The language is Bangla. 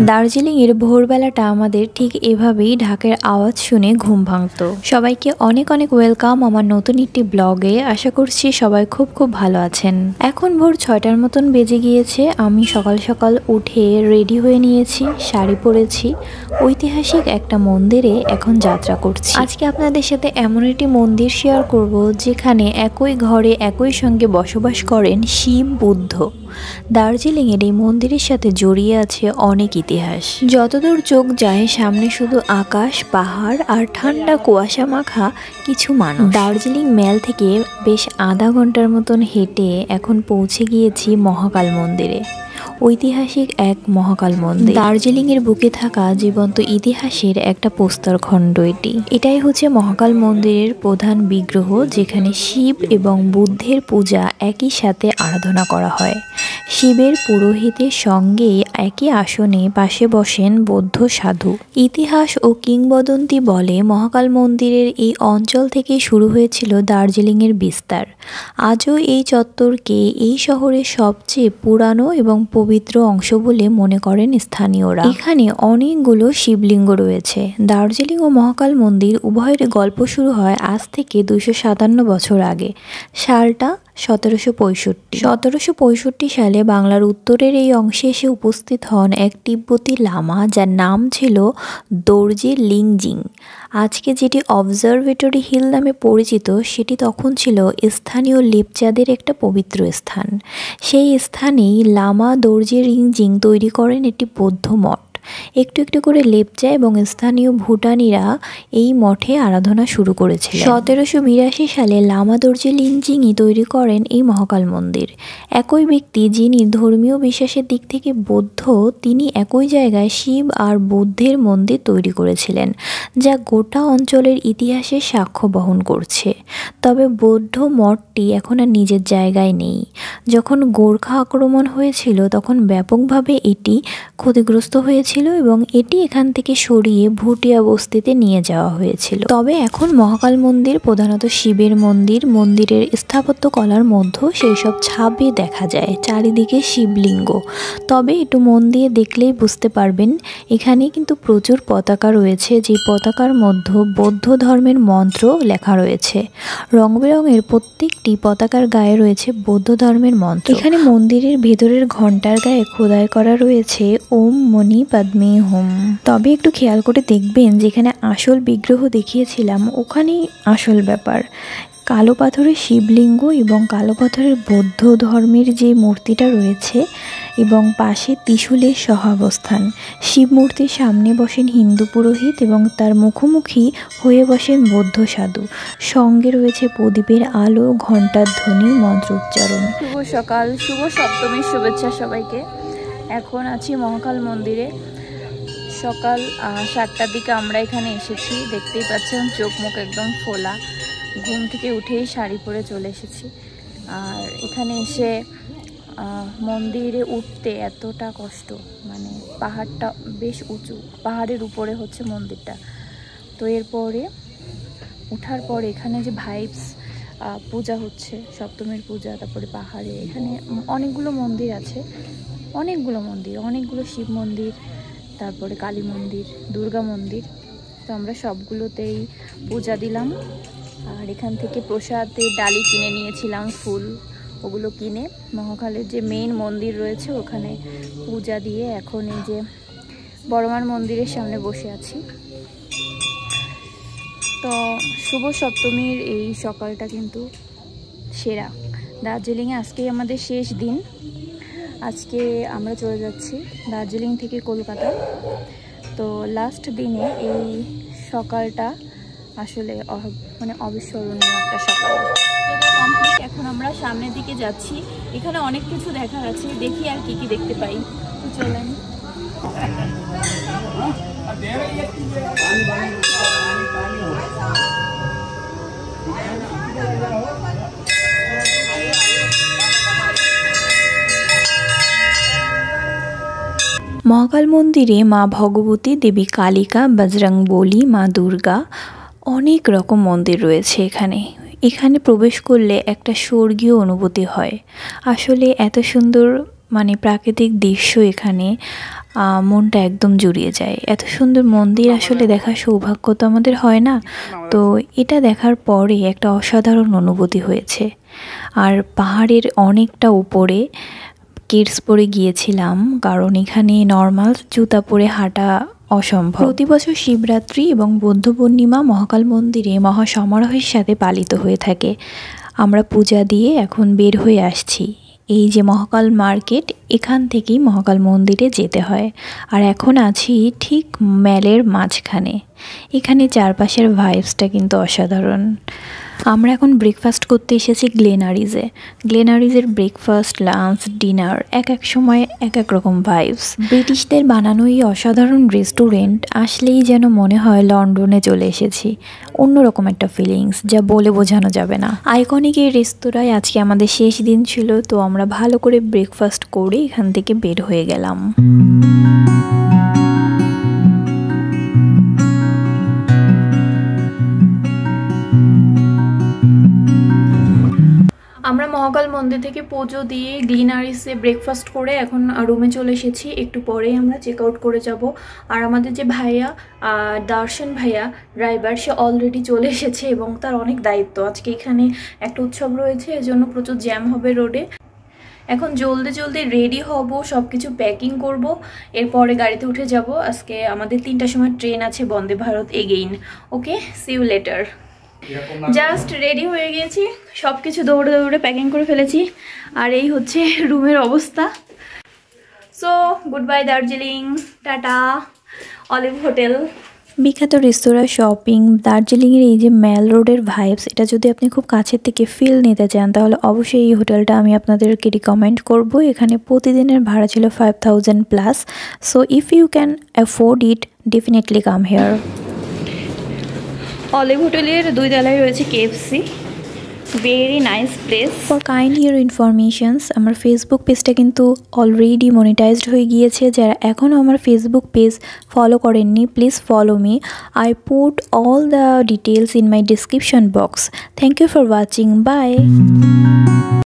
দার্জিলিংয়ের ভোরবেলাটা আমাদের ঠিক এভাবেই ঢাকের আওয়াজ শুনে ঘুম ভাঙত। সবাইকে অনেক অনেক ওয়েলকাম আমার নতুন একটি ব্লগে। আশা করছি সবাই খুব খুব ভালো আছেন। এখন ভোর 6টার মতন বেজে গিয়েছে। আমি সকাল সকাল উঠে রেডি হয়ে নিয়েছি, শাড়ি পরেছি, ঐতিহাসিক একটা মন্দিরে এখন যাত্রা করছি। আজকে আপনাদের সাথে এমন একটি মন্দির শেয়ার করব যেখানে একই ঘরে একই সঙ্গে বসবাস করেন শিব, বুদ্ধ। দার্জিলিংয়ের এই মন্দিরের সাথে জড়িয়ে আছে অনেক ইতিহাস। যতদূর চোখ যায় সামনে শুধু আকাশ, পাহাড় আর ঠান্ডা কুয়াশা মাখা কিছু মানুষ। দার্জিলিং মেল থেকে বেশ আধা ঘন্টার মতন হেঁটে এখন পৌঁছে গিয়েছি মহাকাল মন্দিরে। ঐতিহাসিক এক মহাকাল মন্দির। দার্জিলিংয়ের বুকে থাকা জীবন্ত ইতিহাসের একটা প্রস্তরখণ্ড এটাই হচ্ছে মহাকাল মন্দিরের প্রধান বিগ্রহ, যেখানে শিব এবং বুদ্ধের পূজা একই সাথে আরাধনা করা হয়। শিবের পুরোহিতের সঙ্গে একই আসনে পাশে বসেন বৌদ্ধ সাধু। ইতিহাস ও কিংবদন্তি বলে মহাকাল মন্দিরের এই অঞ্চল থেকে শুরু হয়েছিল দার্জিলিংয়ের বিস্তার। আজও এই চত্বরকে এই শহরের সবচেয়ে পুরানো এবং পবিত্র অংশ বলে মনে করেন স্থানীয়রা। এখানে অনেকগুলো শিবলিঙ্গ রয়েছে। দার্জিলিং ও মহাকাল মন্দির উভয়ের গল্প শুরু হয় আজ থেকে 257 বছর আগে। সালটা 1765। 1765 সালে বাংলার উত্তরের এই অংশে এসে উপস্থিত হন এক তিব্বতী লামা, যার নাম ছিল দর্জি লিংজিং। আজকে যেটি অবজারভেটরি হিল নামে পরিচিত, সেটি তখন ছিল স্থানীয় লেপচাদের একটা পবিত্র স্থান। সেই স্থানেই লামা দর্জি লিংজিং তৈরি করেন একটি বৌদ্ধ মঠ। একটু একটু করে লেপচা এবং স্থানীয় ভুটানিরা এই মঠে আরাধনা শুরু করেছিল। 1782 সালে লামা দর্জি লিংজিংই তৈরি করেন এই মহাকাল মন্দির। একই ব্যক্তি যিনি ধর্মীয় বিশ্বাসের দিক থেকে বৌদ্ধ, তিনি একই জায়গায় শিব আর বুদ্ধের মন্দির তৈরি করেছিলেন, যা গোটা অঞ্চলের ইতিহাসের সাক্ষ্য বহন করছে। তবে বৌদ্ধ মঠটি এখন আর নিজের জায়গায় নেই। যখন গোর্খা আক্রমণ হয়েছিল তখন ব্যাপকভাবে এটি ক্ষতিগ্রস্ত হয়েছিল এবং এটি এখান থেকে সরিয়ে ভুটিয়া বস্তিতে নিয়ে যাওয়া হয়েছিল। তবে এখন মহাকাল মন্দির প্রধানত শিবের মন্দির। মন্দিরের স্থাপত্য কলার মধ্যেও সেই সব ছাপই দেখা যায়, চারিদিকে শিবলিঙ্গ। তবে একটু মন দিয়ে দেখলেই বুঝতে পারবেন এখানে কিন্তু প্রচুর পতাকা রয়েছে, যে পতাকার মধ্যে বৌদ্ধ ধর্মের মন্ত্র লেখা রয়েছে। রং বেরঙের প্রত্যেকটি পতাকার গায়ে রয়েছে বৌদ্ধ ধর্মের মন্ত্র। এখানে মন্দিরের ভেতরের ঘণ্টার গায়ে খোদাই করা রয়েছে ওম মনি পদ্মে হোম। তবে একটু খেয়াল করে দেখবেন, যেখানে আসল বিগ্রহ দেখিয়েছিলাম ওখানেই আসল ব্যাপার। কালো পাথরের শিবলিঙ্গ এবং কালো পাথরের বৌদ্ধ ধর্মের যে মূর্তিটা রয়েছে এবং পাশে ত্রিশূলের সহাবস্থান। শিব মূর্তির সামনে বসেন হিন্দু পুরোহিত এবং তার মুখোমুখি হয়ে বসেন বৌদ্ধ সাধু। সঙ্গে রয়েছে প্রদীপের আলো, ঘণ্টার ধ্বনি, মন্ত্র উচ্চারণ। শুভ সকাল, শুভ সপ্তমীর শুভেচ্ছা সবাইকে। এখন আছি মহাকাল মন্দিরে। সকাল 7টার দিকে আমরা এখানে এসেছি। দেখতেই পাচ্ছেন চোখ মুখ একদম ফোলা। ঘুম থেকে উঠেই শাড়ি পরে চলে এসেছি। আর এখানে এসে মন্দিরে উঠতে এতটা কষ্ট, মানে পাহাড়টা বেশ উঁচু, পাহাড়ের উপরে হচ্ছে মন্দিরটা। তো এরপরে উঠার পরে এখানে যে ভাইবস, পূজা হচ্ছে, সপ্তমীর পূজা, তারপরে পাহাড়ে এখানে অনেকগুলো মন্দির আছে, অনেকগুলো শিব মন্দির, তারপরে কালী মন্দির, দুর্গা মন্দির। তো আমরা সবগুলোতেই পূজা দিলাম। আর এখান থেকে প্রসাদের ডালি কিনে নিয়েছিলাম, ফুল, ওগুলো কিনে মহাকালের যে মেইন মন্দির রয়েছে ওখানে পূজা দিয়ে এখন এই যে বড়মার মন্দিরের সামনে বসে আছি। তো শুভ সপ্তমীর এই সকালটা কিন্তু সেরা। দার্জিলিংয়ে আজকেই আমাদের শেষ দিন। আজকে আমরা চলে যাচ্ছি দার্জিলিং থেকে কলকাতা। তো লাস্ট দিনে এই সকালটা আসলে মানে অবিস্মরণীয় একটা সকাল। কমপ্লিট, এখন আমরা সামনের দিকে যাচ্ছি। এখানে অনেক কিছু দেখার আছে, দেখি আর কি কি দেখতে পাই। তো চলেন। মহাকাল মন্দিরে মা ভগবতী, দেবী কালিকা, বজরংবলী, মা দুর্গা, অনেক রকম মন্দির রয়েছে এখানে। এখানে প্রবেশ করলে একটা স্বর্গীয় অনুভূতি হয়। আসলে এত সুন্দর মানে প্রাকৃতিক দৃশ্য এখানে মনটা একদম জুড়িয়ে যায়। এত সুন্দর মন্দির আসলে দেখার সৌভাগ্য তো আমাদের হয় না, তো এটা দেখার পরে একটা অসাধারণ অনুভূতি হয়েছে। আর পাহাড়ের অনেকটা উপরে কিডস পরে গিয়েছিলাম, কারণ এখানে নর্মাল জুতা পরে হাঁটা অসম্ভব। প্রতি বছর শিবরাত্রি এবং বৌদ্ধ পূর্ণিমা মহাকাল মন্দিরে মহাসমারোহের সাথে পালিত হয়ে থাকে। আমরা পূজা দিয়ে এখন বের হয়ে আসছি। এই যে মহাকাল মার্কেট, এখান থেকেই মহাকাল মন্দিরে যেতে হয়। আর এখন আছি ঠিক ম্যালের মাঝখানে। এখানে চারপাশের ভাইবসটা কিন্তু অসাধারণ। আমরা এখন ব্রেকফাস্ট করতে এসেছি গ্লেনারিজে। গ্লেনারিজের ব্রেকফাস্ট, লাঞ্চ, ডিনার এক এক সময় এক এক রকম ভাইবস। ব্রিটিশদের বানানো এই অসাধারণ রেস্টুরেন্ট আসলেই যেন মনে হয় লন্ডনে চলে এসেছি। অন্যরকম একটা ফিলিংস যা বলে বোঝানো যাবে না। আইকনিক এই রেস্তোরাঁয় আজকে আমাদের শেষ দিন ছিল, তো আমরা ভালো করে ব্রেকফাস্ট করে এখান থেকে বের হয়ে গেলাম। আমরা মহাকাল মন্দির থেকে পুজো দিয়ে গ্লিনারিসে ব্রেকফাস্ট করে এখন রুমে চলে এসেছি। একটু পরেই আমরা চেক আউট করে যাব। আর আমাদের যে ভাইয়া দর্শন ভাইয়া ড্রাইভার, সে অলরেডি চলে এসেছে এবং তার অনেক দায়িত্ব। আজকে এখানে একটা উৎসব রয়েছে, এজন্য প্রচুর জ্যাম হবে রোডে। এখন জলদি জলদি রেডি হব, সব কিছু প্যাকিং করব, এরপরে গাড়িতে উঠে যাব। আজকে আমাদের 3টার সময় ট্রেন আছে Vande Bharat again. Okay, see you later. Just ready হয়ে গিয়েছি, সব কিছু দৌড়ে দৌড়ে প্যাকিং করে ফেলেছি। আর এই হচ্ছে রুমের অবস্থা। So good bye Darjeeling, tata olive hotel. বিখ্যাত রেস্তোরাঁ, শপিং, দার্জিলিংয়ের এই যে ম্যাল রোডের ভাইবস, এটা যদি আপনি খুব কাছের থেকে ফিল নিতে চান তাহলে অবশ্যই এই হোটেলটা আমি আপনাদেরকে রিকমেন্ড করব। এখানে প্রতিদিনের ভাড়া ছিল 5000+। So if you can afford it, definitely come here. Olive হোটেলের 2 তলায় রয়েছে KFC। Very nice place. For kind your informations, আমার ফেসবুক পেজটা কিন্তু অলরেডি মনিটাইজড হয়ে গিয়েছে। যারা এখনও আমার ফেসবুক পেজ ফলো করেননি, please follow me. I put all the details in my description box. Thank you for watching, by.